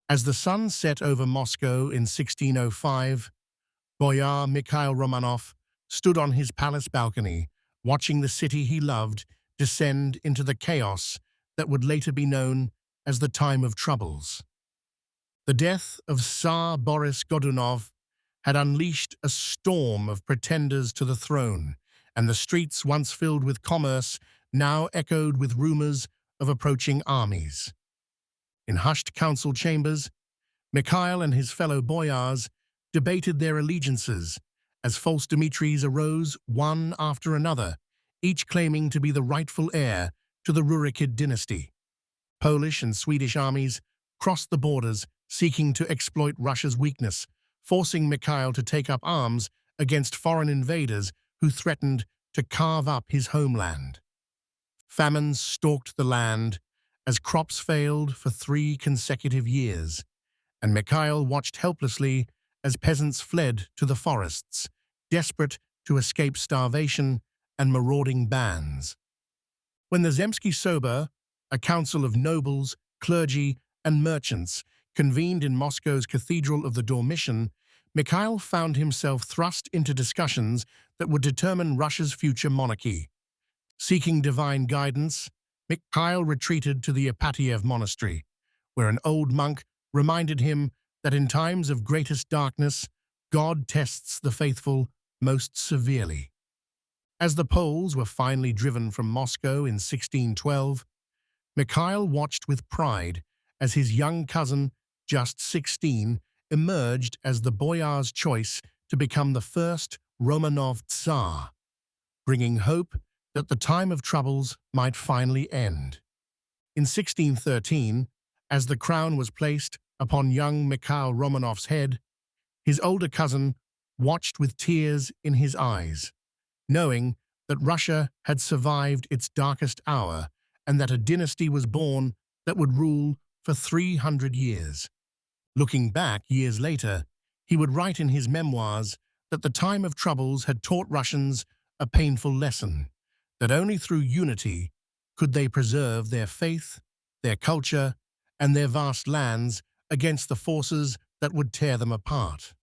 As the sun set over Moscow in 1605, Boyar Mikhail Romanov stood on his palace balcony, watching the city he loved descend into the chaos that would later be known as the Time of Troubles. The death of Tsar Boris Godunov had unleashed a storm of pretenders to the throne, and the streets once filled with commerce now echoed with rumors of approaching armies. In hushed council chambers, Mikhail and his fellow boyars debated their allegiances as false Dmitris arose one after another, each claiming to be the rightful heir to the Rurikid dynasty. Polish and Swedish armies crossed the borders seeking to exploit Russia's weakness, forcing Mikhail to take up arms against foreign invaders who threatened to carve up his homeland. Famines stalked the land as crops failed for 3 consecutive years, and Mikhail watched helplessly as peasants fled to the forests, desperate to escape starvation and marauding bands. When the Zemsky Sober, a council of nobles, clergy, and merchants, convened in Moscow's Cathedral of the Dormition, Mikhail found himself thrust into discussions that would determine Russia's future monarchy. Seeking divine guidance, Mikhail retreated to the Ipatiev monastery, where an old monk reminded him that in times of greatest darkness, God tests the faithful most severely. As the Poles were finally driven from Moscow in 1612, Mikhail watched with pride as his young cousin, just 16, emerged as the boyar's choice to become the first Romanov Tsar, bringing hope that the time of troubles might finally end. In 1613, as the crown was placed upon young Mikhail Romanov's head, his older cousin watched with tears in his eyes, knowing that Russia had survived its darkest hour and that a dynasty was born that would rule for 300 years. Looking back years later, he would write in his memoirs that the time of troubles had taught Russians a painful lesson, that only through unity could they preserve their faith, their culture, and their vast lands against the forces that would tear them apart.